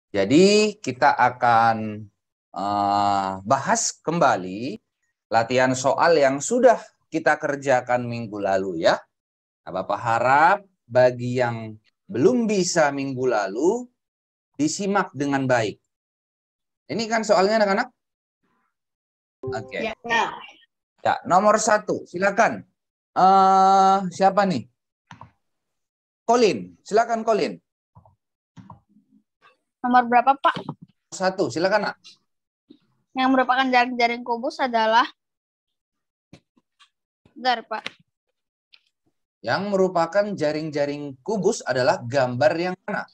Jadi kita akan bahas kembali latihan soal yang sudah kita kerjakan minggu lalu ya. Nah, Bapak harap bagi yang belum bisa minggu lalu disimak dengan baik. Ini kan soalnya anak-anak? Oke. Ya, nomor 1, silakan. Siapa nih? Colin, silakan Colin. Nomor berapa, Pak? 1, silakan, Nak. Yang merupakan jaring-jaring kubus adalah Pak. Yang merupakan jaring-jaring kubus adalah gambar yang mana?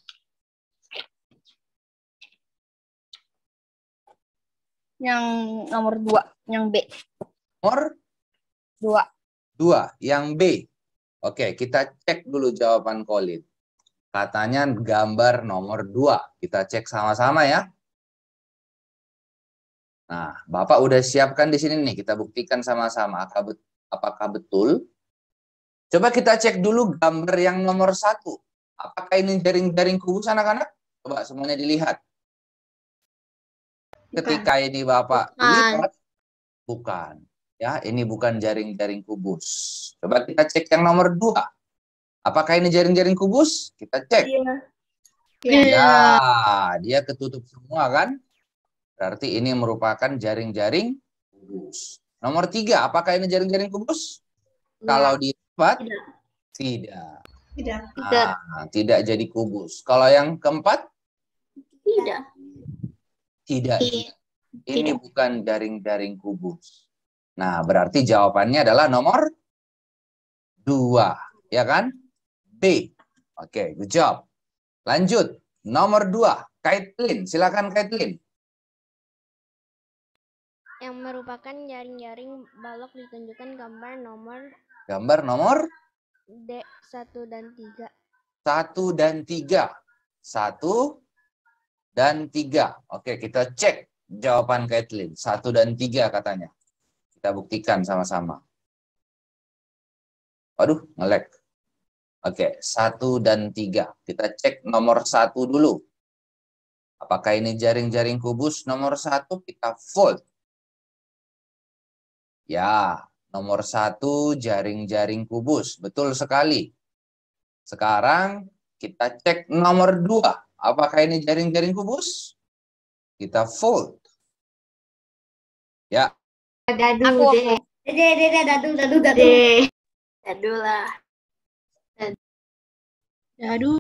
Yang nomor 2, yang B. Nomor 2. 2, yang B. Oke, kita cek dulu jawaban Colin. Katanya gambar nomor 2. Kita cek sama-sama ya. Nah, Bapak udah siapkan di sini nih. Kita buktikan sama-sama. Apakah betul? Coba kita cek dulu gambar yang nomor 1. Apakah ini jaring-jaring kubus anak-anak? Coba semuanya dilihat. Ketika ini Bapak lihat, bukan. Ya, ini bukan jaring-jaring kubus. Coba kita cek yang nomor 2. Apakah ini jaring-jaring kubus? Kita cek. Ya, dia ketutup semua kan? Berarti ini merupakan jaring-jaring kubus. Nomor 3, apakah ini jaring-jaring kubus? Kalau dilipat, tidak. Tidak jadi kubus. Kalau yang keempat? Tidak. Ini bukan jaring-jaring kubus. Nah, berarti jawabannya adalah nomor 2. Ya kan? B. Oke, good job. Lanjut. Nomor 2. Kaitlin. Silakan Kaitlin. Yang merupakan jaring-jaring balok ditunjukkan gambar nomor D 1 dan 3. 1 dan 3. 1 dan 3. Oke, kita cek jawaban Kaitlin. 1 dan 3 katanya. Kita buktikan sama-sama. Waduh, nge-lag. Oke, 1 dan 3. Kita cek nomor 1 dulu. Apakah ini jaring-jaring kubus? Nomor 1 kita fold. Ya, nomor 1 jaring-jaring kubus. Betul sekali. Sekarang kita cek nomor 2. Apakah ini jaring-jaring kubus? Kita fold. Ya. Dadu lah. Dadu.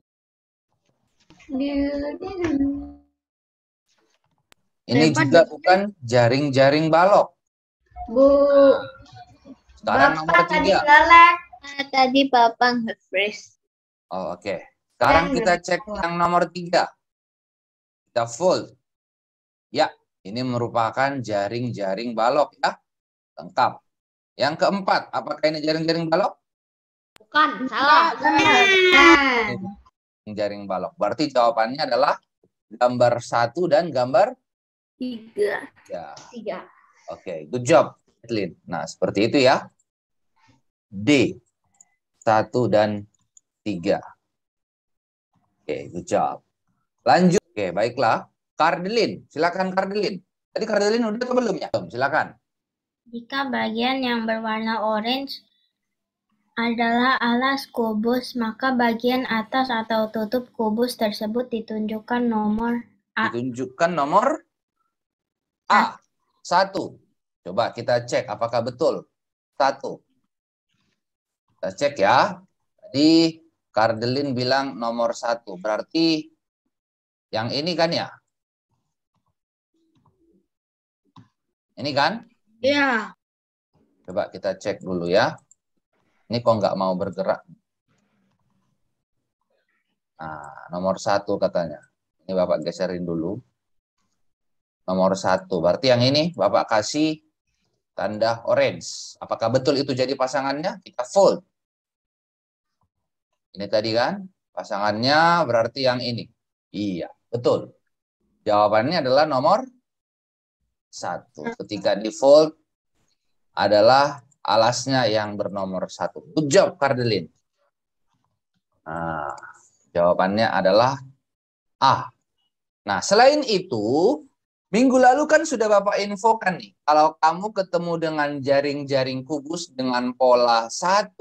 Ini juga bukan jaring-jaring balok. Bu. Sekarang nomor 3. Tadi Bapak nge-freeze. Oh, oke. Sekarang kita cek yang nomor 3. Kita fold. Ya, ini merupakan jaring-jaring balok ya. Lengkap. Yang keempat, apakah ini jaring-jaring balok? Bukan, salah. Jaring balok. Berarti jawabannya adalah gambar 1 dan gambar 3. ya. Oke, good job, Kathleen. Nah, seperti itu ya. D. 1 dan 3. Oke, good job. Lanjut. Oke, baiklah. Kardelin, silakan Kardelin. Tadi Kardelin udah atau belum ya? Silakan. Jika bagian yang berwarna orange adalah alas kubus, maka bagian atas atau tutup kubus tersebut ditunjukkan nomor A. Ditunjukkan nomor A. 1. Coba kita cek apakah betul. 1. Kita cek ya. Tadi Kardelin bilang nomor 1. Berarti yang ini kan ya? Ini kan? Iya. Coba kita cek dulu ya. Ini kok nggak mau bergerak. Nah, nomor 1 katanya. Ini Bapak geserin dulu. Nomor 1. Berarti yang ini Bapak kasih tanda orange. Apakah betul itu jadi pasangannya? Kita fold. Ini tadi kan pasangannya berarti yang ini. Iya, betul. Jawabannya adalah nomor 1. Ketika di fold adalah alasnya yang bernomor 1. Good job, Kardelin. Nah, jawabannya adalah A. Nah, selain itu, minggu lalu kan sudah Bapak infokan nih, kalau kamu ketemu dengan jaring-jaring kubus dengan pola 1,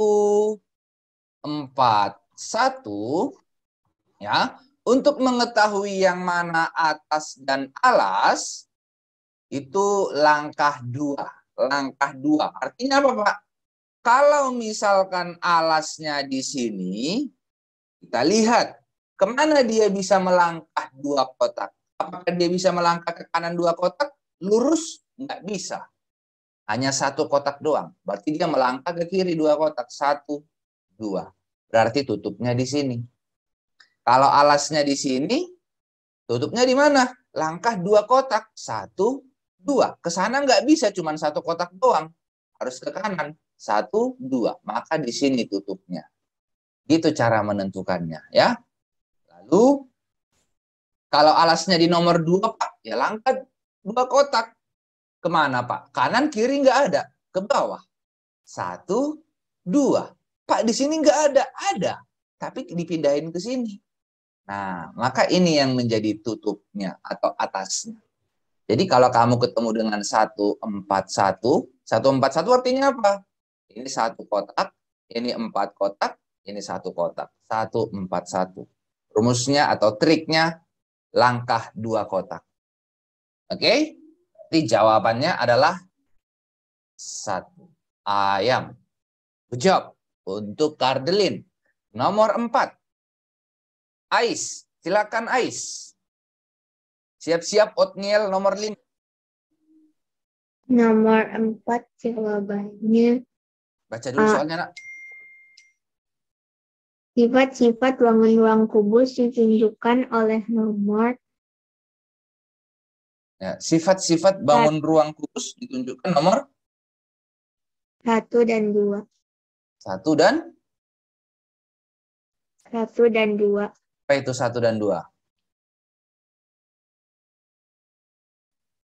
4, 1, ya, untuk mengetahui yang mana atas dan alas, itu langkah 2. Langkah 2. Artinya apa, Pak? Kalau misalkan alasnya di sini, kita lihat kemana dia bisa melangkah 2 kotak. Apakah dia bisa melangkah ke kanan 2 kotak? Lurus? Nggak bisa. Hanya 1 kotak doang. Berarti dia melangkah ke kiri 2 kotak. 1, 2. Berarti tutupnya di sini. Kalau alasnya di sini, tutupnya di mana? Langkah 2 kotak. 1, 2. Ke sana nggak bisa, cuma 1 kotak doang. Harus ke kanan. 1, 2. Maka di sini tutupnya. Itu cara menentukannya, ya. Lalu, kalau alasnya di nomor 2, Pak, ya langkah 2 kotak. Kemana, Pak? Kanan, kiri nggak ada. Ke bawah. 1, 2. Pak, di sini nggak ada. Ada. Tapi dipindahin ke sini. Nah, maka ini yang menjadi tutupnya atau atasnya. Jadi kalau kamu ketemu dengan 141, 141 artinya apa? Ini 1 kotak, ini 4 kotak, ini 1 kotak. 141. Rumusnya atau triknya langkah 2 kotak. Oke? Jadi jawabannya adalah 1. Ayam. Good job. Untuk Kardelin. Nomor 4. Ais. Silakan Ais. Siap-siap oatmeal nomor 5. Nomor 4 jawabannya. Baca dulu soalnya, Nak. Sifat-sifat bangun ruang kubus ditunjukkan oleh nomor. Ya, sifat-sifat bangun ruang kubus ditunjukkan nomor 1 dan 2. 1 dan 1 dan 2. apa itu 1 dan 2?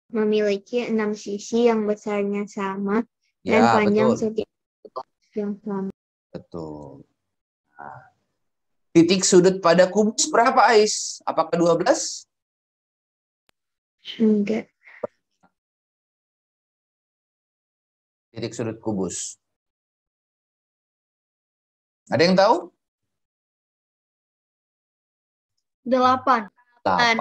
Memiliki 6 sisi yang besarnya sama dan Ya, panjang betul. setiap yang sama. Betul. Nah, titik sudut pada kubus berapa, Ais? Apakah 12? Enggak. Titik sudut kubus. Ada yang tahu? 8. 8.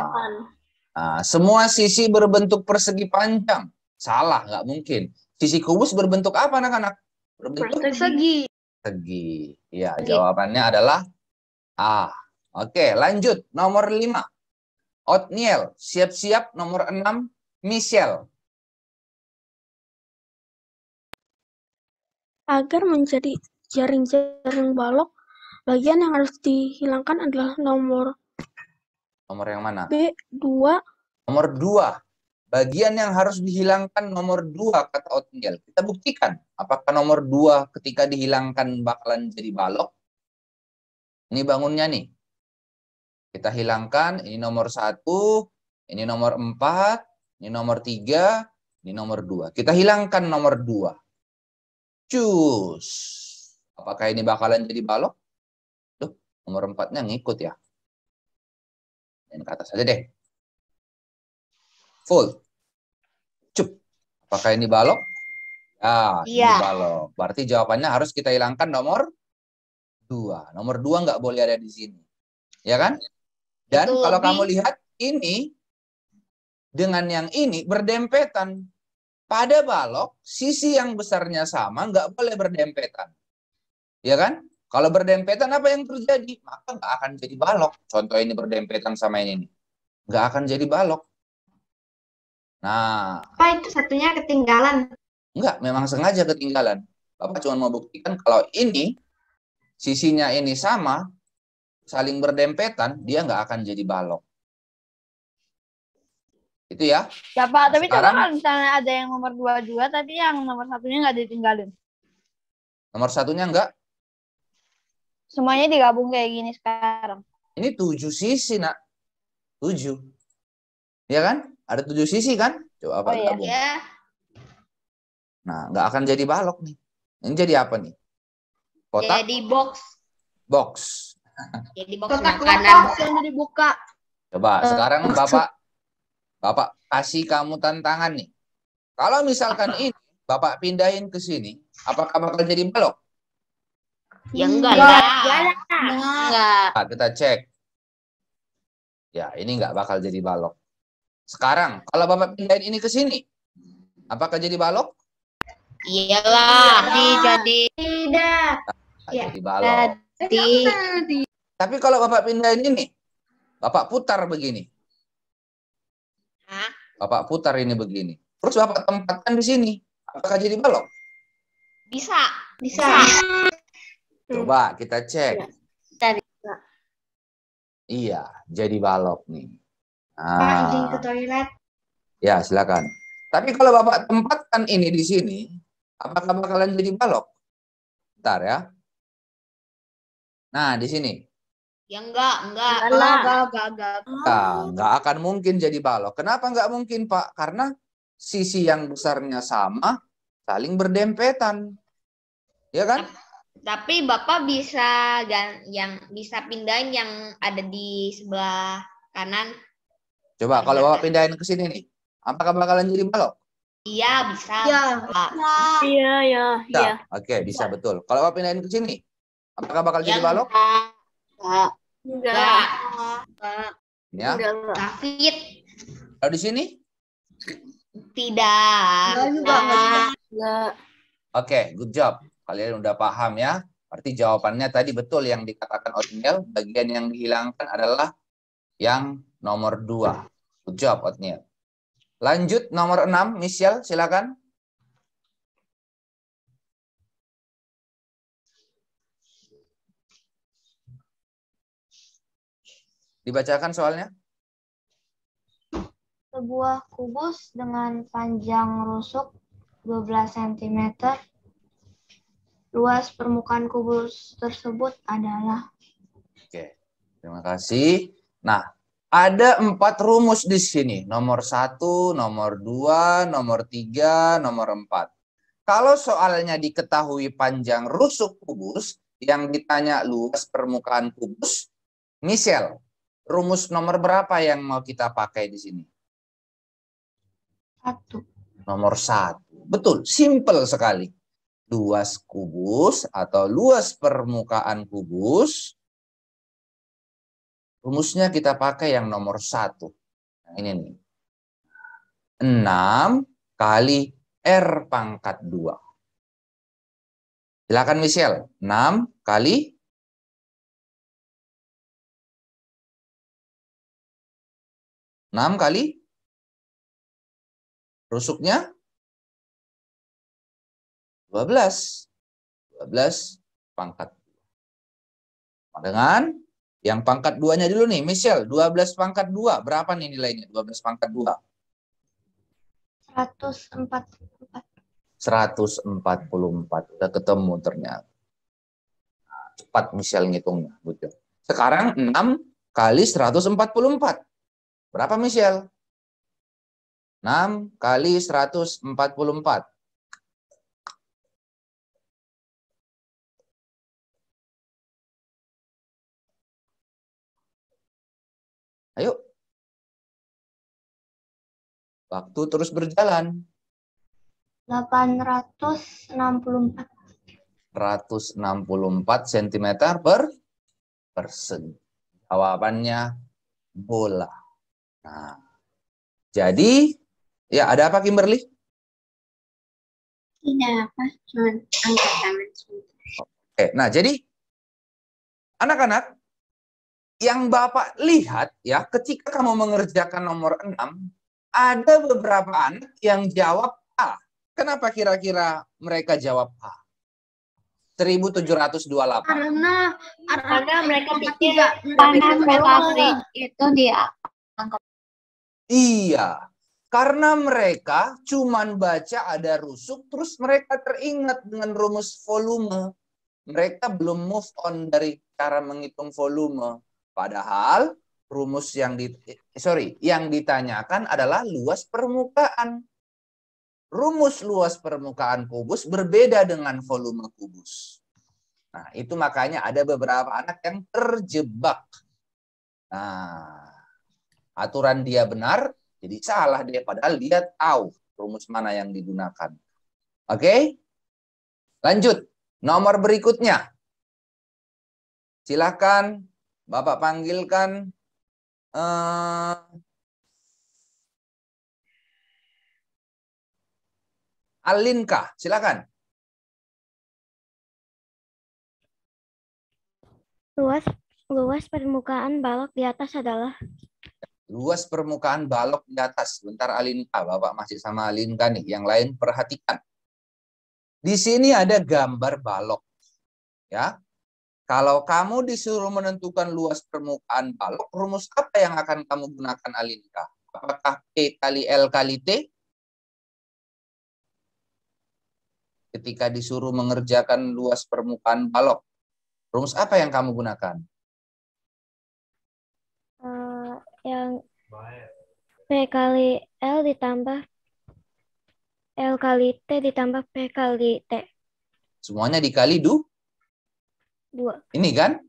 Nah, semua sisi berbentuk persegi panjang. Salah, nggak mungkin. Sisi kubus berbentuk apa, anak-anak? Berbentuk Persegi. persegi. Ya, jawabannya adalah A. Oke, lanjut. Nomor 5. Oatmeal. Siap-siap. Nomor 6. Michelle. Agar menjadi jaring-jaring balok, bagian yang harus dihilangkan adalah nomor yang mana? B2. Nomor 2. Bagian yang harus dihilangkan nomor 2, kata Oatmeal. Kita buktikan. Apakah nomor 2 ketika dihilangkan bakalan jadi balok? Ini bangunnya nih. Kita hilangkan. Ini nomor 1. Ini nomor 4. Ini nomor 3. Ini nomor 2. Kita hilangkan nomor 2. Cus. Apakah ini bakalan jadi balok? Duh, nomor 4-nya ngikut ya. Ini ke atas aja deh. Full. Cup. Apakah ini balok? Ya, ini balok. Berarti jawabannya harus kita hilangkan nomor 2. Nomor 2 nggak boleh ada di sini. Ya kan? Dan betul, kalau kamu lihat ini dengan yang ini berdempetan. Pada balok, sisi yang besarnya sama nggak boleh berdempetan. Ya kan? Kalau berdempetan apa yang terjadi? Maka nggak akan jadi balok. Contoh ini berdempetan sama ini nih. Nggak akan jadi balok. Nah. Apa itu satunya ketinggalan? Enggak, memang sengaja ketinggalan. Bapak cuma mau buktikan kalau ini, sisinya ini sama, saling berdempetan, dia nggak akan jadi balok. Itu ya. Ya Pak, tapi coba kalau misalnya ada yang nomor 22, tadi yang nomor 1-nya nggak ditinggalin. Nomor 1-nya enggak? Semuanya digabung kayak gini sekarang. Ini 7 sisi, Nak. 7. Ya kan? Ada 7 sisi kan? Coba apa gabung. Iya. Nah, nggak akan jadi balok nih. Ini jadi apa nih? Kotak? Jadi box. Box. Jadi box makanan. Yang dibuka. Coba sekarang Bapak kasih kamu tantangan nih. Kalau misalkan ini Bapak pindahin ke sini, apakah bakal jadi balok? Ya enggak lah. Enggak. Nah, kita cek. Ya, ini nggak bakal jadi balok. Sekarang, kalau Bapak pindahin ini ke sini, apakah jadi balok? Iyalah. Jadi Tidak. Nggak jadi balok. Jadi. Tapi kalau Bapak pindahin ini, Bapak putar begini. Hah? Bapak putar ini begini. Terus Bapak tempatkan di sini. Apakah jadi balok? Bisa. Coba kita cek. Cari. Iya, jadi balok nih. Pak, izin ke toilet. Ya, silakan. Tapi kalau Bapak tempatkan ini di sini, apakah bakalan jadi balok? Bentar ya. Nah, di sini. Ya enggak. Nah, nggak akan mungkin jadi balok. Kenapa nggak mungkin, Pak? Karena sisi yang besarnya sama, saling berdempetan. Ya kan? Tapi Bapak bisa pindahin yang ada di sebelah kanan. Coba kalau Bapak pindahin ke sini nih, apakah bakalan jadi balok? Iya, bisa. Iya. Oke, bisa betul. Kalau Bapak pindahin ke sini, apakah bakal jadi balok? Enggak. Ya. David. Kalau di sini? Tidak. Enggak. Oke, good job. Kalian udah paham ya. Berarti jawabannya tadi betul yang dikatakan Otniel. Bagian yang dihilangkan adalah yang nomor 2. Good job, Otniel. Lanjut nomor 6, Michelle, silakan. Dibacakan soalnya. Sebuah kubus dengan panjang rusuk 12 cm. Luas permukaan kubus tersebut adalah. Oke, terima kasih. Nah, ada 4 rumus di sini. Nomor 1, nomor 2, nomor 3, nomor 4. Kalau soalnya diketahui panjang rusuk kubus, yang ditanya luas permukaan kubus, Michelle, rumus nomor berapa yang mau kita pakai di sini? 1. Nomor 1. Betul, simple sekali. Luas kubus atau luas permukaan kubus, rumusnya kita pakai yang nomor 1. Nah, ini nih. 6 kali R pangkat 2. Silakan Michelle. 6 kali rusuknya 12 pangkat 2. Dengan yang pangkat 2-nya dulu nih, Michelle, 12 pangkat 2. Berapa nih nilainya? 12 pangkat 2. 144. Udah ketemu ternyata. Nah, cepat Michelle ngitungnya. Betul. Sekarang 6 kali 144. Berapa Michelle? 6 kali 144. Ayo. Waktu terus berjalan. 864. 164 cm per persegi. Jawabannya bola. Nah, jadi, ya ada apa Kimberly? Tidak apa, cuma angkat tangan. Oke, nah jadi anak-anak yang Bapak lihat ya ketika kamu mengerjakan nomor 6, ada beberapa anak yang jawab A. Kenapa kira-kira mereka jawab A? 1728. Karena mereka pikir itu dia. Iya, karena mereka cuman baca ada rusuk, terus mereka teringat dengan rumus volume. Mereka belum move on dari cara menghitung volume. Padahal rumus yang ditanyakan adalah luas permukaan. Rumus luas permukaan kubus berbeda dengan volume kubus. Nah, itu makanya ada beberapa anak yang terjebak. Nah, aturan dia benar, jadi salah dia. Padahal dia tahu rumus mana yang digunakan. Oke? Lanjut. Nomor berikutnya. Silakan Bapak panggilkan Alinka. Silakan. Luas permukaan balok di atas adalah Luas permukaan balok di atas. Bentar Alinka, Bapak masih sama Alinka nih. Yang lain perhatikan. Di sini ada gambar balok. Ya. Kalau kamu disuruh menentukan luas permukaan balok, rumus apa yang akan kamu gunakan Alinka? Apakah P kali L kali T? Ketika disuruh mengerjakan luas permukaan balok, rumus apa yang kamu gunakan? yang P kali L ditambah L kali T ditambah P kali T. Semuanya dikali 2. Ini kan?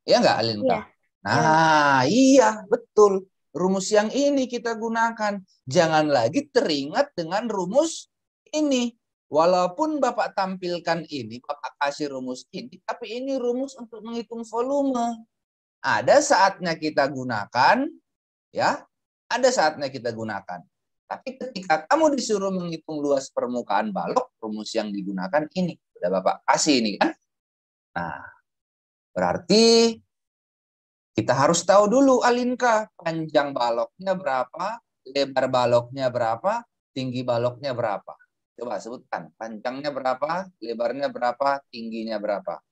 Ya nggak, Alinka? Iya. Nah, iya, betul. Rumus yang ini kita gunakan. Jangan lagi teringat dengan rumus ini. Walaupun Bapak tampilkan ini, Bapak kasih rumus ini, tapi ini rumus untuk menghitung volume. Ada saatnya kita gunakan, ya. Ada saatnya kita gunakan. Tapi ketika kamu disuruh menghitung luas permukaan balok, rumus yang digunakan ini. Sudah Bapak kasih ini kan? Nah, berarti kita harus tahu dulu, Alinka, panjang baloknya berapa, lebar baloknya berapa, tinggi baloknya berapa. Coba sebutkan, panjangnya berapa, lebarnya berapa, tingginya berapa.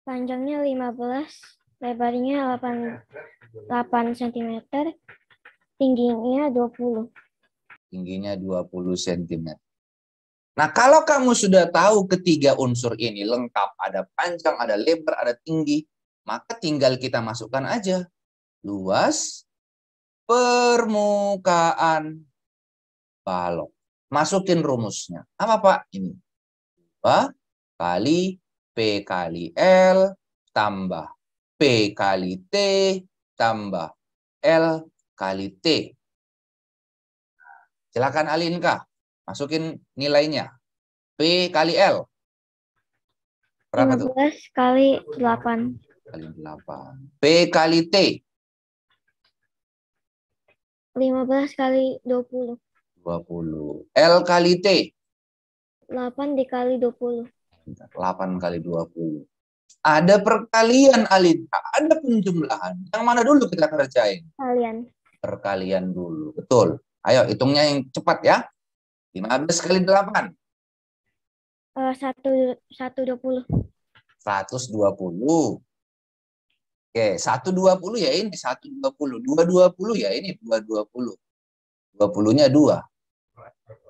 Panjangnya 15, lebarnya 8 cm, tingginya 20. Tingginya 20 cm. Nah, kalau kamu sudah tahu ketiga unsur ini lengkap, ada panjang, ada lebar, ada tinggi, maka tinggal kita masukkan aja luas permukaan balok. Masukin rumusnya. Apa, Pak? Ini. 2 kali P kali L tambah P kali T tambah L kali T. Silakan Alinka. Masukin nilainya. P kali L. Berapa 15 tuh? kali 8. Kali 8. P kali T. 15 kali 20. 20. L kali T. 8 dikali 20. 8 kali 20. Ada perkalian, Alinka. Ada penjumlahan. Yang mana dulu kita kerjain? Kalian. Perkalian dulu. Betul. Ayo, hitungnya yang cepat ya. 15 kali 8. 120. 120. Oke, 120 ya ini 120. 220 ya ini 220. 20-nya 2.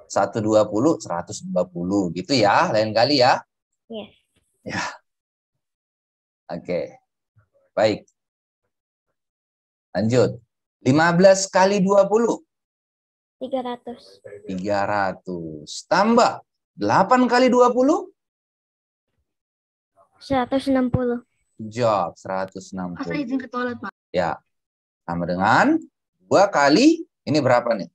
120, 120 gitu ya, lain kali ya. Yes. Ya. Oke. Baik. Lanjut. 15 kali 20. 300. 300. Tambah 8 kali 20. 160. Jawab 160. Masa izin ke toilet, Pak? Ya. Sama dengan 2 kali, ini berapa nih?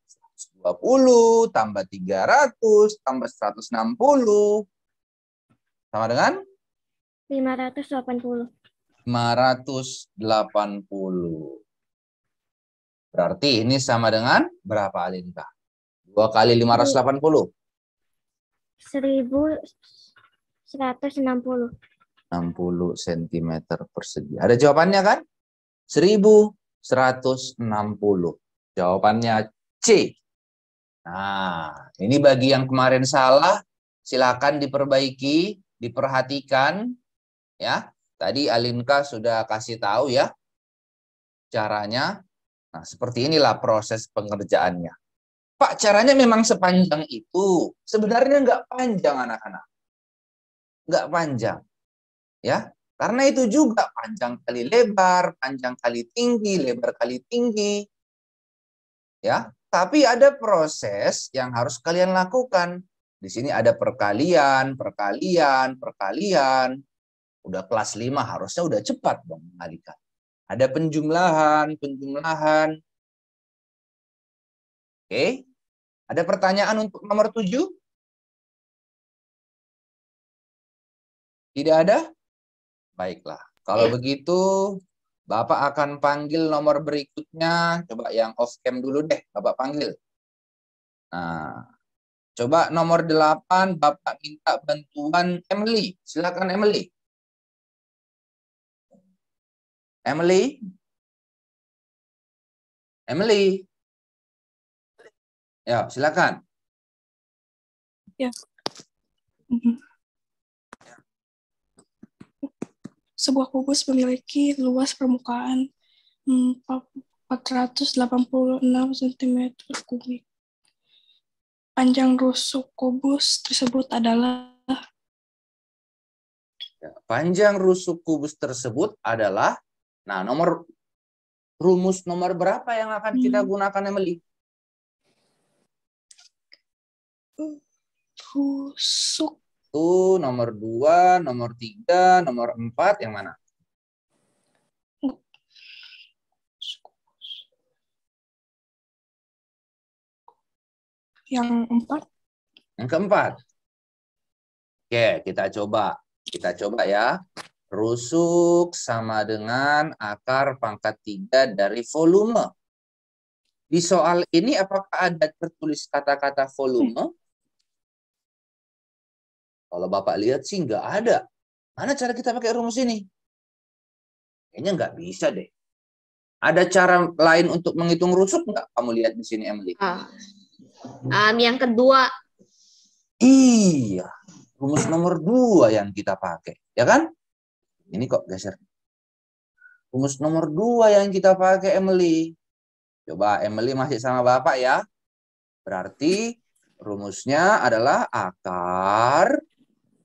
120 tambah 300 tambah 160. Sama dengan? 580. 580. Berarti ini sama dengan berapa, Alinka? 2 kali 580. 1160. 60 cm persegi. Ada jawabannya kan? 1160. Jawabannya C. Nah, ini bagi yang kemarin salah, silakan diperbaiki, diperhatikan. Ya, tadi Alinka sudah kasih tahu ya caranya. Nah, seperti inilah proses pengerjaannya. Pak, caranya memang sepanjang itu. Sebenarnya nggak panjang, anak-anak. Nggak panjang. Ya, karena itu juga panjang kali lebar, panjang kali tinggi, lebar kali tinggi. Ya, tapi ada proses yang harus kalian lakukan. Di sini ada perkalian. Udah kelas 5 harusnya udah cepat dong mengalihkan. Ada penjumlahan. Oke. Ada pertanyaan untuk nomor 7? Tidak ada? Baiklah. Kalau begitu, Bapak akan panggil nomor berikutnya. Coba yang off cam dulu deh, Bapak panggil. Nah, coba nomor 8, Bapak minta bantuan Emily. Silakan Emily. Emily. Ya, silakan. Ya. Sebuah kubus memiliki luas permukaan 486 cm kubik. Panjang rusuk kubus tersebut adalah Panjang rusuk kubus tersebut adalah, nah, rumus nomor berapa yang akan kita gunakan, Emily? rusuk Tuh, nomor 2, nomor 3, nomor 4, yang mana? Yang 4. Yang keempat. Oke, kita coba. Ya. Rusuk sama dengan akar pangkat 3 dari volume. Di soal ini apakah ada tertulis kata-kata volume? Kalau Bapak lihat sih nggak ada. Mana cara kita pakai rumus ini? Kayaknya nggak bisa deh. Ada cara lain untuk menghitung rusuk nggak? Kamu lihat di sini, Emily. Yang kedua. Iya. Rumus nomor 2 yang kita pakai. Ya kan? Ini kok geser. Rumus nomor 2 yang kita pakai, Emily. Coba Emily masih sama Bapak ya. Berarti rumusnya adalah akar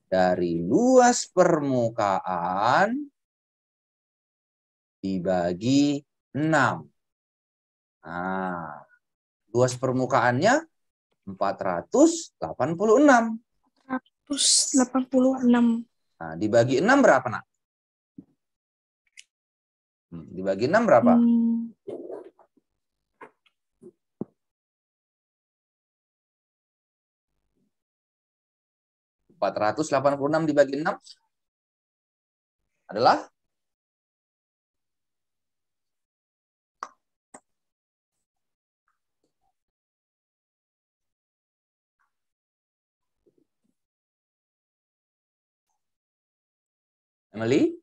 dari luas permukaan dibagi 6. Nah, luas permukaannya 486. 486. Nah, dibagi 6 berapa, Nak? Dibagi 6 berapa? 486 dibagi 6 adalah Emily?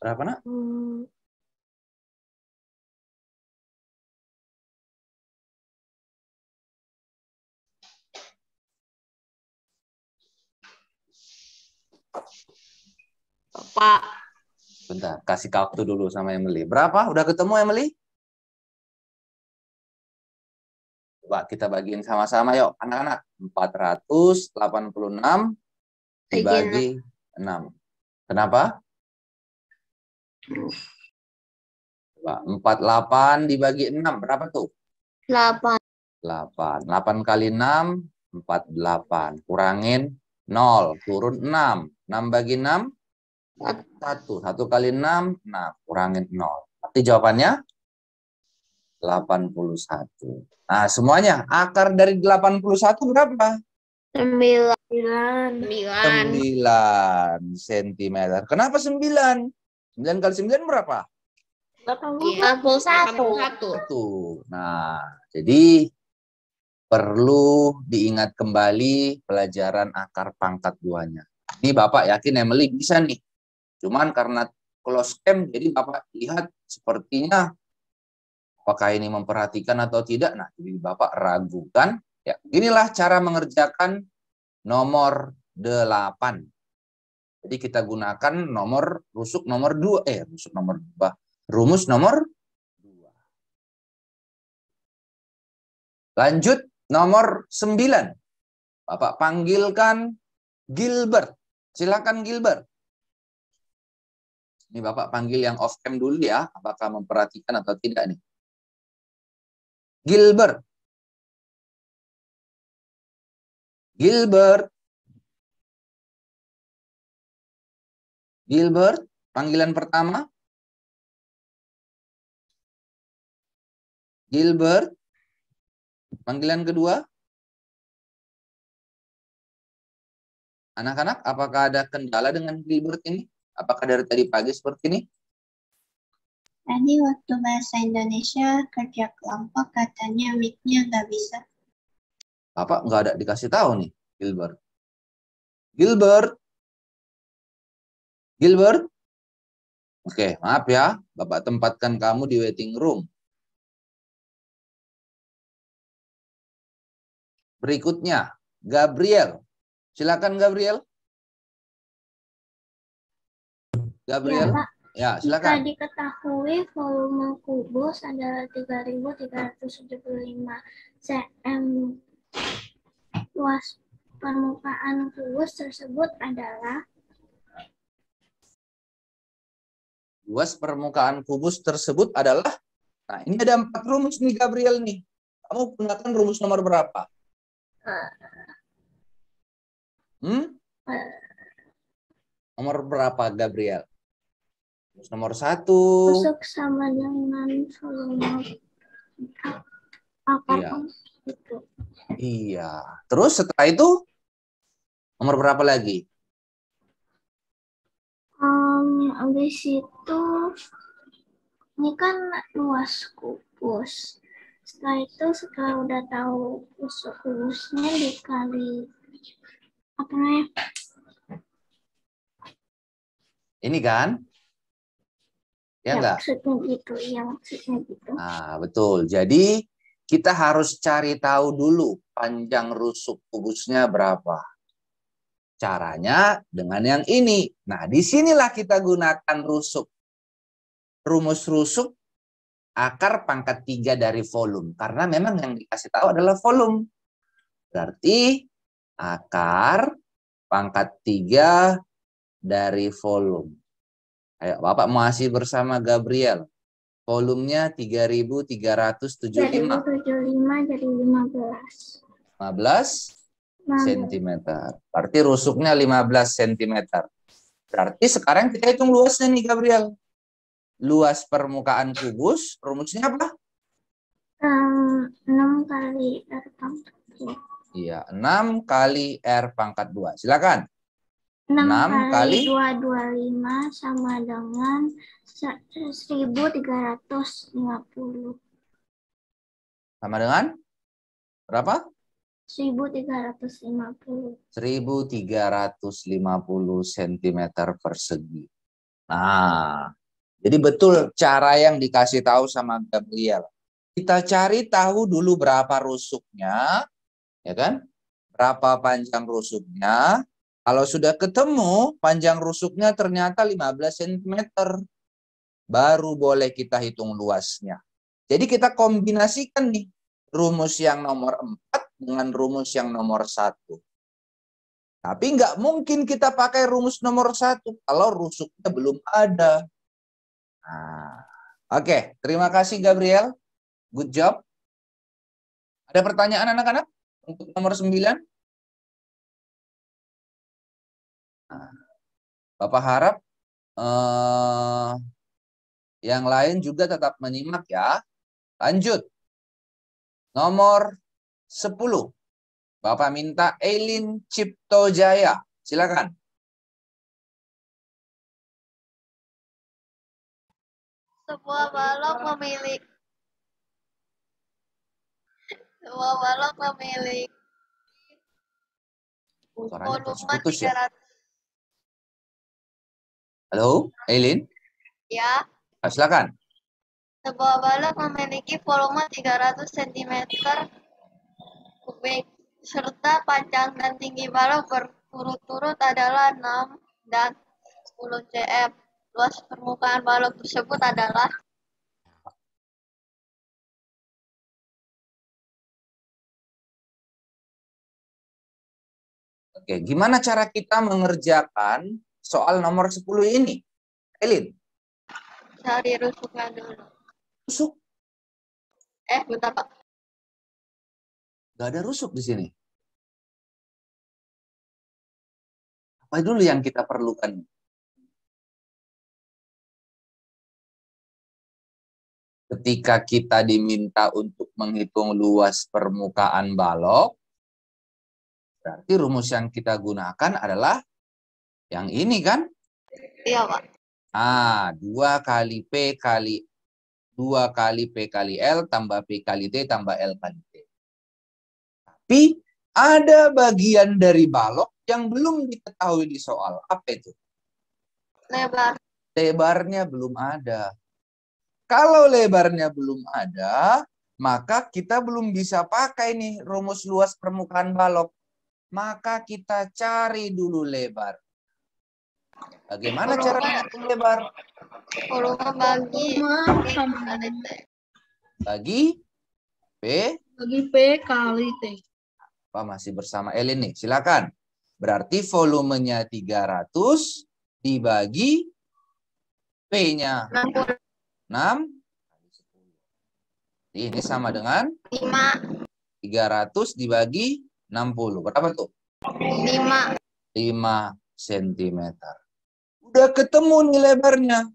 Berapa, Nak? Pak. Bentar, kasih waktu dulu sama Emily. Berapa? Udah ketemu, Emily? Coba kita bagiin sama-sama yuk, anak-anak. 486 dibagi 6. Kenapa? Coba, 48 dibagi 6. Berapa tuh? 8. 8. 8 kali 6, 48. Kurangin 0, turun 6. 6 bagi 6, 1. 1 kali 6, nah, kurangin 0. Berarti jawabannya 81. Nah, semuanya akar dari 81 berapa? 9 cm. Kenapa 9? 9 kali 9 berapa? 81. Nah, jadi perlu diingat kembali pelajaran akar pangkat 2-nya. Ini Bapak yakin Emily bisa nih. Cuman karena close cam, jadi Bapak lihat sepertinya apakah ini memperhatikan atau tidak. Nah, jadi Bapak ragukan. Ya, inilah cara mengerjakan nomor 8. Jadi kita gunakan rumus nomor 2. Rumus nomor 2. Lanjut nomor 9. Bapak panggilkan Gilbert. Silakan Gilbert. Ini Bapak panggil yang off cam dulu ya. Apakah memperhatikan atau tidak nih? Gilbert. Gilbert. Gilbert, panggilan pertama. Gilbert, panggilan kedua. Anak-anak, apakah ada kendala dengan Gilbert ini? Apakah dari tadi pagi seperti ini? Tadi waktu bahasa Indonesia kerja kelompok katanya mic-nya nggak bisa. Bapak nggak ada dikasih tahu nih, Gilbert. Gilbert. Gilbert. Oke, maaf ya. Bapak tempatkan kamu di waiting room. Berikutnya, Gabriel. Silakan Gabriel. Gabriel. Ya, Pak. Ya, Jika silakan. diketahui volume kubus adalah 3.375 cm, luas permukaan kubus tersebut adalah Nah, ini ada 4 rumus nih Gabriel nih. Kamu gunakan rumus nomor berapa? Nomor berapa Gabriel? Rumus nomor 1. rusuk sama dengan volume akar Iya. itu. Iya. Terus setelah itu nomor berapa lagi? Habis itu ini kan luas kubus. Setelah udah tahu rusuk kubusnya dikali apa namanya? Ini kan? Ya enggak? Maksudnya gitu. Nah, betul. Jadi kita harus cari tahu dulu panjang rusuk kubusnya berapa. Caranya dengan yang ini. Nah, disinilah kita gunakan rusuk. Rumus rusuk akar pangkat 3 dari volume. Karena memang yang dikasih tahu adalah volume. Berarti akar pangkat 3 dari volume. Ayo, Bapak masih bersama Gabriel. Volumenya 3.375. 3.075 jadi 15. 15 cm. Berarti rusuknya 15 cm. Berarti sekarang kita hitung luasnya nih Gabriel. Luas permukaan kubus, rumusnya apa? 6 kali R pangkat 2. Iya, 6 kali R pangkat 2. Silakan. 6 kali 6 kali 225 sama dengan 1.350. sama dengan berapa? 1.350. 1.350 cm persegi. Nah, jadi betul cara yang dikasih tahu sama Gabriel. Kita cari tahu dulu berapa rusuknya, ya kan? Berapa panjang rusuknya. Kalau sudah ketemu panjang rusuknya ternyata 15 cm, baru boleh kita hitung luasnya. Jadi kita kombinasikan nih rumus yang nomor 4 dengan rumus yang nomor 1. Tapi nggak mungkin kita pakai rumus nomor 1 kalau rusuknya belum ada. Nah, oke, terima kasih Gabriel. Good job. Ada pertanyaan anak-anak untuk nomor 9? Nah, Bapak harap yang lain juga tetap menyimak ya. Lanjut. Nomor 10. Bapak minta Eileen Ciptojaya. Silakan. Sebuah balok memiliki Suaranya volume putus ya. 300. Halo, Eileen. Ya, Silakan. sebuah balok memiliki volume 300 cm kubik serta panjang dan tinggi balok berturut-turut adalah 6 dan 10 cm. Luas permukaan balok tersebut adalah Oke, gimana cara kita mengerjakan soal nomor 10 ini? Eileen. cari rusuknya dulu. Rusuk? Bentar Pak. Gak ada rusuk di sini. Apa dulu yang kita perlukan? Ketika kita diminta untuk menghitung luas permukaan balok, berarti rumus yang kita gunakan adalah yang ini kan? Iya, Pak. 2 kali P kali L tambah P kali T tambah L kali T. Tapi ada bagian dari balok yang belum diketahui di soal. Apa itu? Lebar. Lebarnya belum ada. Kalau lebarnya belum ada, maka kita belum bisa pakai nih rumus luas permukaan balok. Maka kita cari dulu lebar. Bagaimana cara menghitung lebar? Volume bagi P kali T. Bagi P. Bagi P kali T. Pak masih bersama Elin nih, silakan. Berarti volumenya 300 dibagi P-nya 6 kali 10. Ini sama dengan 5. 300 dibagi 60. Berapa tuh? 5. 5 cm. Udah ketemu nih lebarnya.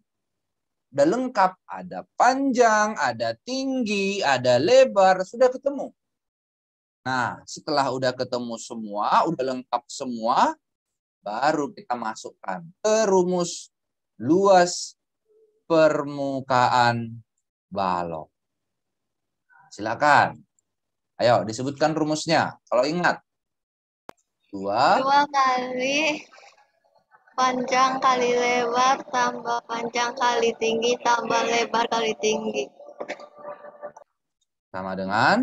Udah lengkap. Ada panjang, ada tinggi, ada lebar. Sudah ketemu. Nah, setelah udah ketemu semua, udah lengkap semua, baru kita masukkan ke rumus luas permukaan balok. Silakan. Ayo, disebutkan rumusnya. Kalau ingat. 2 kali panjang kali lebar tambah panjang kali tinggi tambah lebar kali tinggi. sama dengan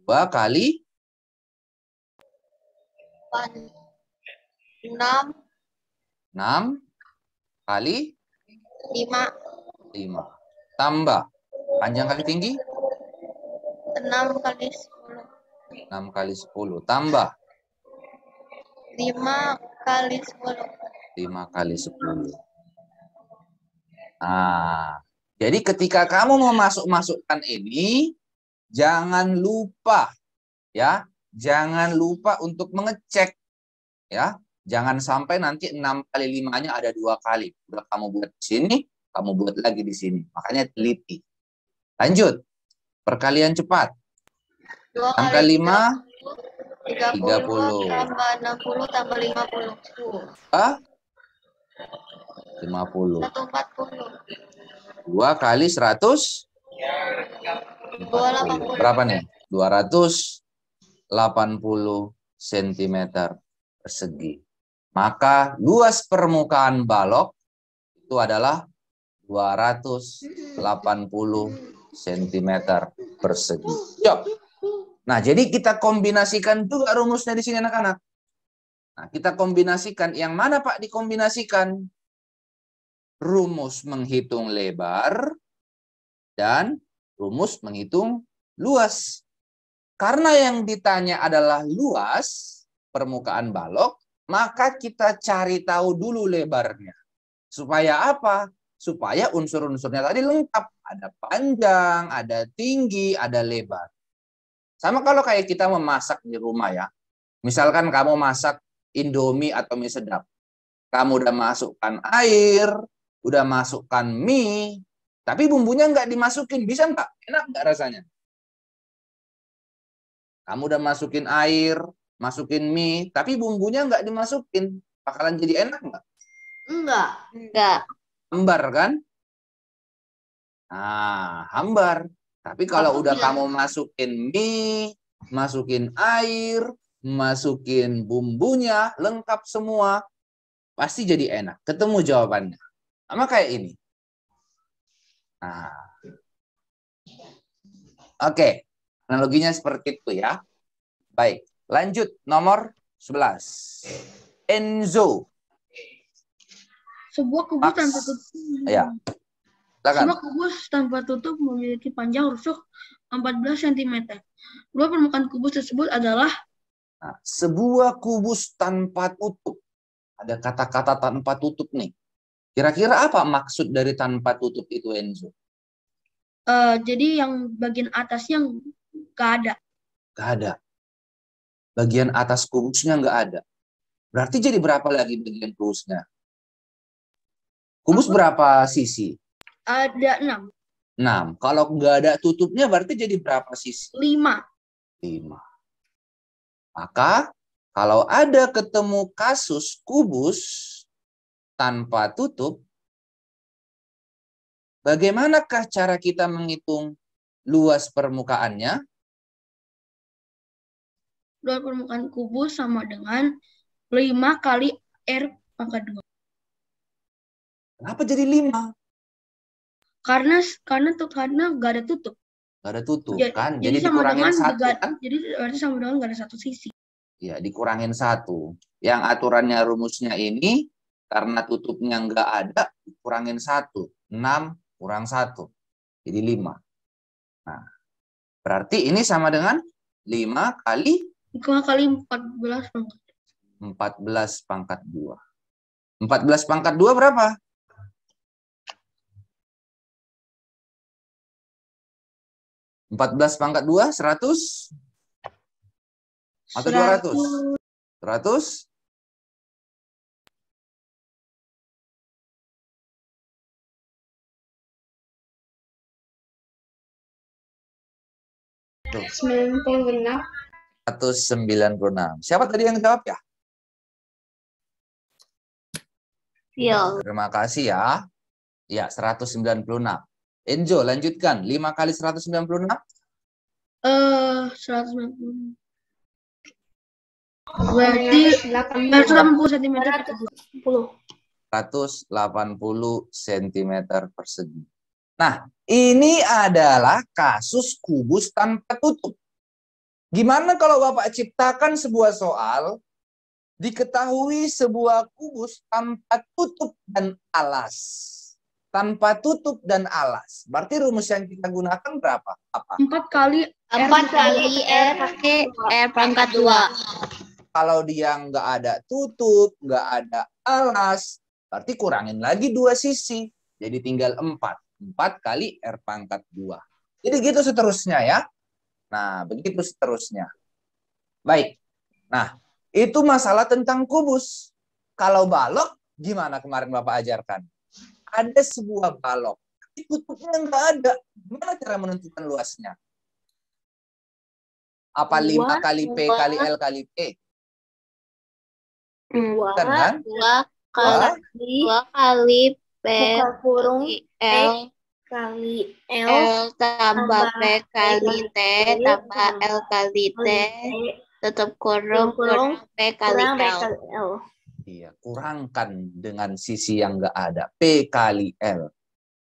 2 kali 6 kali 5 tambah panjang kali tinggi 6 kali 10 6 kali 10 tambah 5 kali 10 5 kali 10. Nah, jadi ketika kamu mau masukkan ini, jangan lupa ya, jangan lupa untuk mengecek ya. Jangan sampai nanti 6 kali 5-nya ada 2 kali. Udah kamu buat di sini, kamu buat lagi di sini. Makanya teliti. Lanjut. Perkalian cepat. 2 6 kali 5 30 tambah 60 tambah 50 50. 140 2 kali 100 280 berapa nih? 280 cm persegi. Maka luas permukaan balok itu adalah 280 cm persegi. Yuk. Nah, jadi kita kombinasikan juga rumusnya di sini anak-anak. Nah, kita kombinasikan. Yang mana Pak dikombinasikan? Rumus menghitung lebar dan rumus menghitung luas. Karena yang ditanya adalah luas permukaan balok, maka kita cari tahu dulu lebarnya. Supaya apa? Supaya unsur-unsurnya tadi lengkap. Ada panjang, ada tinggi, ada lebar. Sama kalau kayak kita memasak di rumah ya. Misalkan kamu masak Indomie atau mie sedap. Kamu udah masukkan air, udah masukkan mie, tapi bumbunya nggak dimasukin. Bisa nggak? Enak nggak rasanya? Kamu udah masukin air, masukin mie, tapi bumbunya nggak dimasukin. Bakalan jadi enak nggak? Enggak. Hambar kan? Nah, hambar. Tapi kalau udah kamu masukin mie, masukin air, masukin bumbunya, lengkap semua, pasti jadi enak. Ketemu jawabannya. Sama kayak ini. Nah. Oke. Analoginya seperti itu ya. Baik. Lanjut nomor 11. Enzo. Sebuah kubus tanpa tutup. Ya. Silakan. Sebuah kubus tanpa tutup memiliki panjang rusuk 14 cm. Luas permukaan kubus tersebut adalah sebuah kubus tanpa tutup. Ada kata-kata tanpa tutup nih. Kira-kira apa maksud dari tanpa tutup itu, Enzo? Jadi yang bagian atasnya nggak ada. Nggak ada. Bagian atas kubusnya nggak ada. Berarti jadi berapa lagi bagian kubusnya? Kubus berapa sisi? Ada 6. 6. Kalau nggak ada tutupnya berarti jadi berapa sisi? 5. 5. Maka kalau ada ketemu kasus kubus tanpa tutup, bagaimanakah cara kita menghitung luas permukaannya? Luas permukaan kubus sama dengan 5 kali R pangkat 2. Kenapa jadi 5? Karena nggak ada tutup. Nggak ada tutup, Jadi, kan? jadi Jadi sama dikurangin dengan 1, kan? Jadi berarti sama dengan nggak ada satu sisi. Ya, dikurangin 1. Yang aturannya rumusnya ini, karena tutupnya nggak ada, dikurangin 1. 6 kurang 1. Jadi 5. Nah, berarti ini sama dengan 5 kali 5 kali 14 pangkat. 14 pangkat 2. 14 pangkat 2 berapa? (14 pangkat 2) 100? Atau 200? 100? Tuh. 96. 196. Siapa tadi yang jawab ya? Iya. Terima kasih ya. Ya, 196. Enjo, lanjutkan. 5 kali 196? 190. Berarti 180 cm. 180 cm persegi. Nah, ini adalah kasus kubus tanpa tutup. Gimana kalau Bapak ciptakan sebuah soal, diketahui sebuah kubus tanpa tutup dan alas. Tanpa tutup dan alas. Berarti rumus yang kita gunakan berapa? Apa? 4 kali R pakai R pangkat 2. Kalau dia nggak ada tutup, nggak ada alas, berarti kurangin lagi 2 sisi. Jadi tinggal 4. 4 kali R pangkat 2. Jadi gitu seterusnya ya. Nah, begitu seterusnya. Baik. Nah, itu masalah tentang kubus. Kalau balok, gimana kemarin Bapak ajarkan? Ada sebuah balok. Tutupnya nggak ada. Gimana cara menentukan luasnya? Apa 5 kali P kali L kali P? 2 Kan? 2 kali P kurung L kali L tambah P kali T tambah L kali T tutup kurung P kali L. Iya, kurangkan dengan sisi yang nggak ada. P kali L.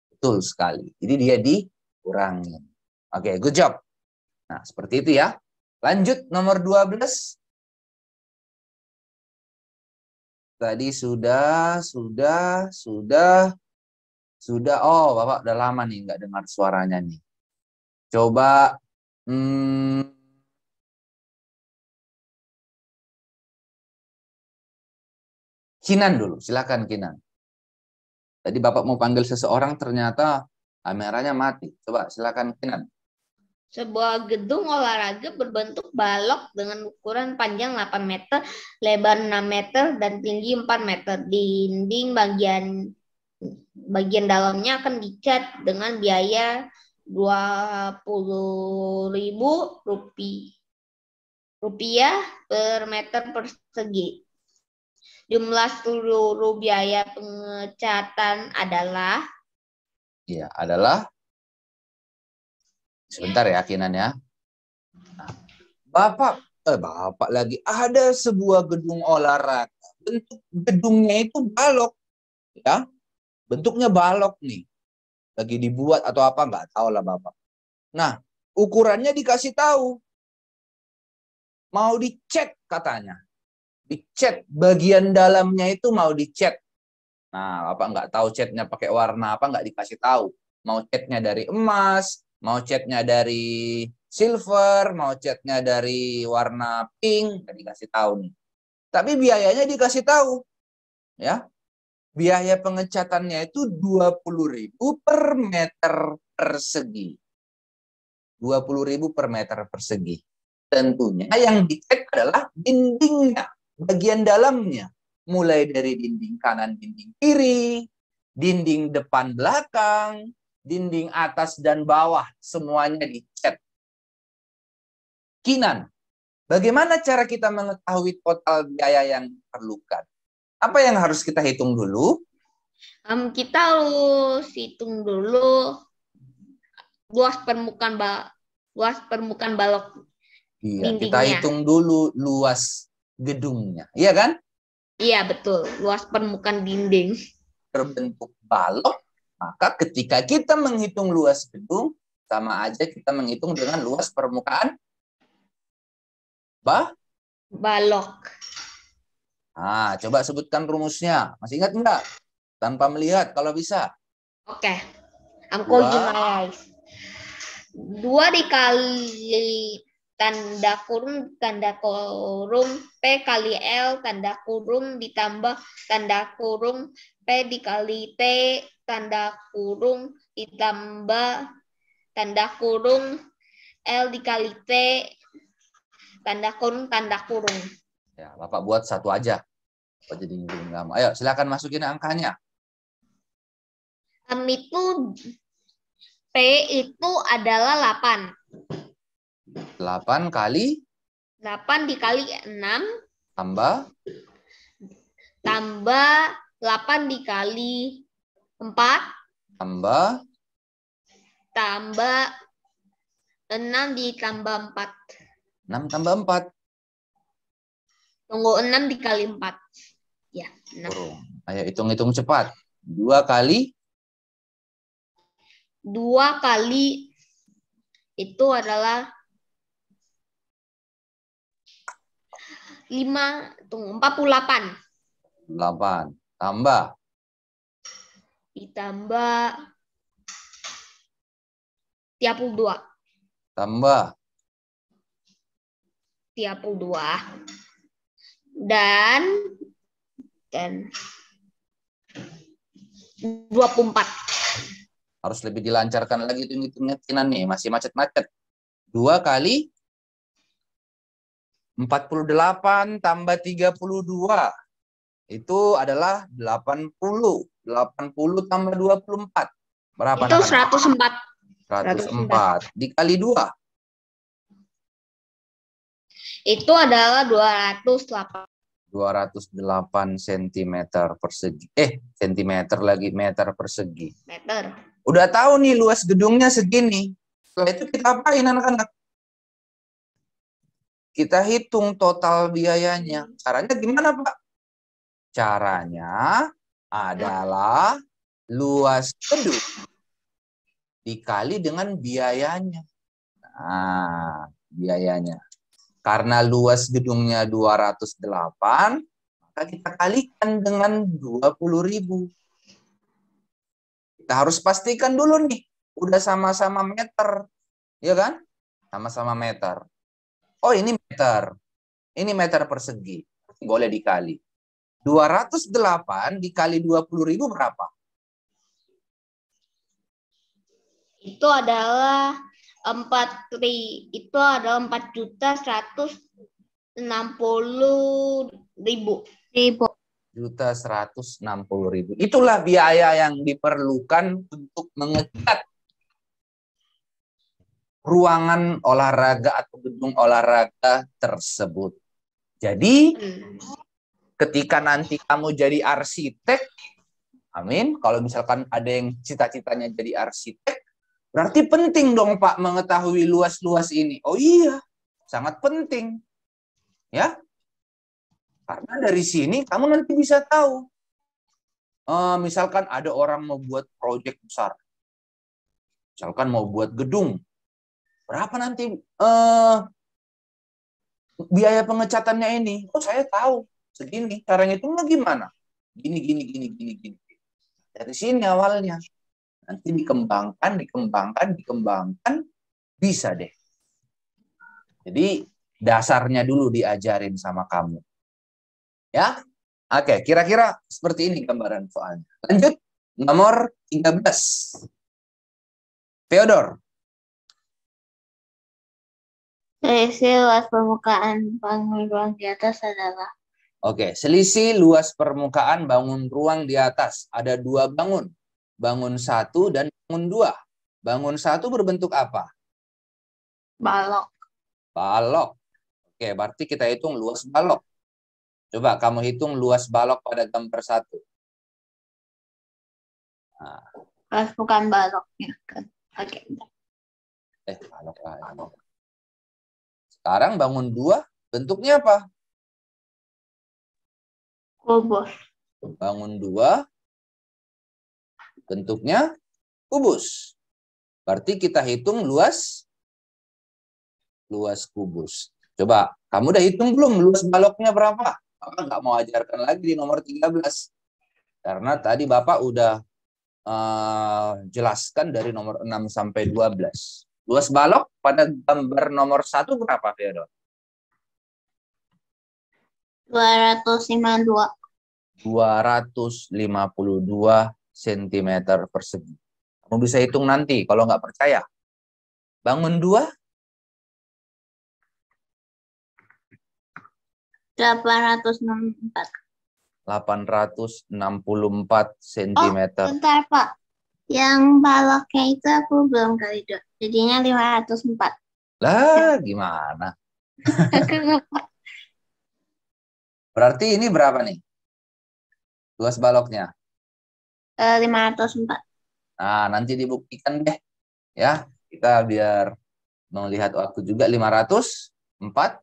Betul sekali. Jadi dia dikurangin. Oke, good job. Nah, seperti itu ya. Lanjut nomor 12. Tadi sudah. Oh, Bapak udah lama nih nggak dengar suaranya nih. Coba Kinan dulu, silakan Kinan. Tadi Bapak mau panggil seseorang ternyata kameranya mati. Coba silakan Kinan. Sebuah gedung olahraga berbentuk balok dengan ukuran panjang 8 meter, lebar 6 meter, dan tinggi 4 meter. Dinding bagian dalamnya akan dicat dengan biaya Rp20.000 per meter persegi. Jumlah seluruh biaya pengecatan adalah? Iya, adalah. Sebentar ya, Kinan ya. Nah, Bapak lagi ada sebuah gedung olahraga. Bentuk gedungnya itu balok, ya. Bentuknya balok nih. Lagi dibuat atau apa nggak tahu lah Bapak. Nah, ukurannya dikasih tahu. Mau dicat katanya. Dicat bagian dalamnya itu mau dicat. Nah, Bapak nggak tahu catnya pakai warna apa, nggak dikasih tahu. Mau catnya dari emas, mau catnya dari silver, mau catnya dari warna pink, nggak dikasih tahu nih. Tapi biayanya dikasih tahu. Ya. Biaya pengecatannya itu 20.000 per meter persegi. 20.000 per meter persegi. Tentunya yang dicat adalah dindingnya. bagian dalamnya. Mulai dari dinding kanan, dinding kiri, dinding depan belakang, dinding atas dan bawah, semuanya dicat. Kinan, bagaimana cara kita mengetahui total biaya yang diperlukan? Apa yang harus kita hitung dulu? Kita harus hitung dulu luas permukaan balok. Iya, dindingnya. kita hitung dulu luas gedungnya, iya kan? Iya, betul. Luas permukaan dinding. Terbentuk balok, maka ketika kita menghitung luas gedung, sama aja kita menghitung dengan luas permukaan balok. Nah, coba sebutkan rumusnya. Masih ingat enggak? Tanpa melihat, kalau bisa. Oke. I'm closing my eyes. 2 dikali tanda kurung P kali L tanda kurung ditambah tanda kurung P dikali T tanda kurung ditambah tanda kurung L dikali T tanda kurung. Ya, Bapak buat satu aja. Oh, jadi nggak. Ayo, silakan masukin angkanya. Itu P itu adalah 8. 8 kali 8 dikali 6 tambah 8 dikali 4 tambah 6 ditambah 4. 6 tambah 4. Tunggu, 6 dikali 4. Ya, 6. Kurung. Ayo hitung-hitung cepat. 2 kali itu adalah 48. 8 tambah Ditambah 32. tambah 32. Dan 24. harus lebih dilancarkan lagi hitung-hitungnya Kinan nih, masih macet-macet. 2 kali 48 tambah 32 itu adalah 80. 80 tambah 24 berapa? Itu 104. 104 dikali 2 itu adalah 208. 208 cm persegi. Centimeter lagi, meter persegi. Meter. Udah tahu nih luas gedungnya segini. Setelah itu kita apain anak-anak? Kita hitung total biayanya. Caranya gimana, Pak? Caranya adalah luas gedung dikali dengan biayanya. Nah, biayanya. Karena luas gedungnya 208, maka kita kalikan dengan 20.000. Kita harus pastikan dulu nih, udah sama-sama meter. Ya kan? Sama-sama meter. Oh, ini meter. Ini meter persegi. Boleh dikali. 208 dikali 20.000 berapa? Itu adalah 4.160.000. 1.160.000. Itulah biaya yang diperlukan untuk mengecat ruangan olahraga atau gedung olahraga tersebut. Jadi, ketika nanti kamu jadi arsitek, amin, kalau misalkan ada yang cita-citanya jadi arsitek, berarti penting dong Pak mengetahui luas-luas ini. Oh iya, sangat penting. Ya, karena dari sini kamu nanti bisa tahu. Misalkan ada orang mau buat proyek besar. Misalkan mau buat gedung. Berapa nanti biaya pengecatannya ini? Oh, saya tahu. Segini. Caranya itu gimana? Gini. Dari sini awalnya. Nanti dikembangkan. Bisa deh. Jadi, dasarnya dulu diajarin sama kamu. Ya, oke, kira-kira seperti ini gambaran soalnya. Lanjut, nomor 13. Theodor. Selisih luas permukaan bangunan di atas adalah Oke, selisih luas permukaan bangun ruang di atas. Ada 2 bangun. Bangun 1 dan bangun 2. Bangun 1 berbentuk apa? Balok. Balok. Oke, berarti kita hitung luas balok. Coba kamu hitung luas balok pada gambar 1. Nah. Bukan balok. Ya, kan. Oke. Balok lagi. Sekarang bangun 2, bentuknya apa? Kubus. Bangun 2, bentuknya kubus. Berarti kita hitung luas kubus. Coba, kamu udah hitung belum luas baloknya berapa? Bapak nggak mau ajarkan lagi di nomor 13. Karena tadi Bapak udah jelaskan dari nomor 6 sampai 12. Luas balok pada gambar nomor 1 berapa, Theodor? 252. 252 cm persegi. Kamu bisa hitung nanti kalau nggak percaya. Bangun 2. 864. 864 cm. Bentar, Pak. Yang baloknya itu aku belum kali, Dok. Jadinya 504. Lah, gimana? Berarti ini berapa nih? Luas baloknya? 504. Nah, nanti dibuktikan deh. Ya, kita biar melihat waktu juga 504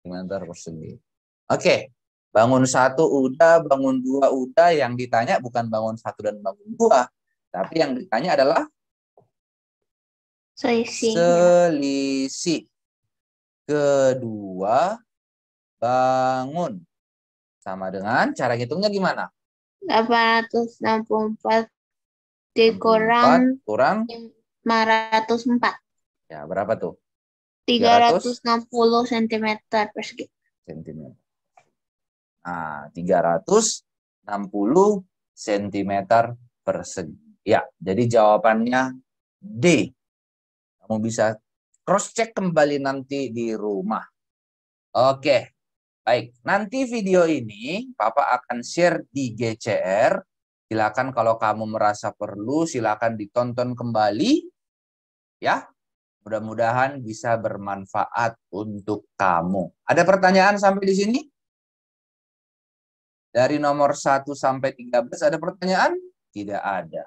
meter persegi. Oke, bangun 1 udah, bangun 2 udah. Yang ditanya bukan bangun 1 dan bangun 2. Tapi yang ditanya adalah selisih kedua bangun. Sama dengan cara hitungnya gimana? 864 dikurang 504. Ya, berapa tuh? 360 cm persegi. Nah, 360 cm persegi. Ya, jadi jawabannya D. Kamu bisa cross-check kembali nanti di rumah. Oke, baik. Nanti video ini Papa akan share di GCR. Silakan kalau kamu merasa perlu, silakan ditonton kembali. Ya, mudah-mudahan bisa bermanfaat untuk kamu. Ada pertanyaan sampai di sini? Dari nomor 1 sampai 13 ada pertanyaan? Tidak ada.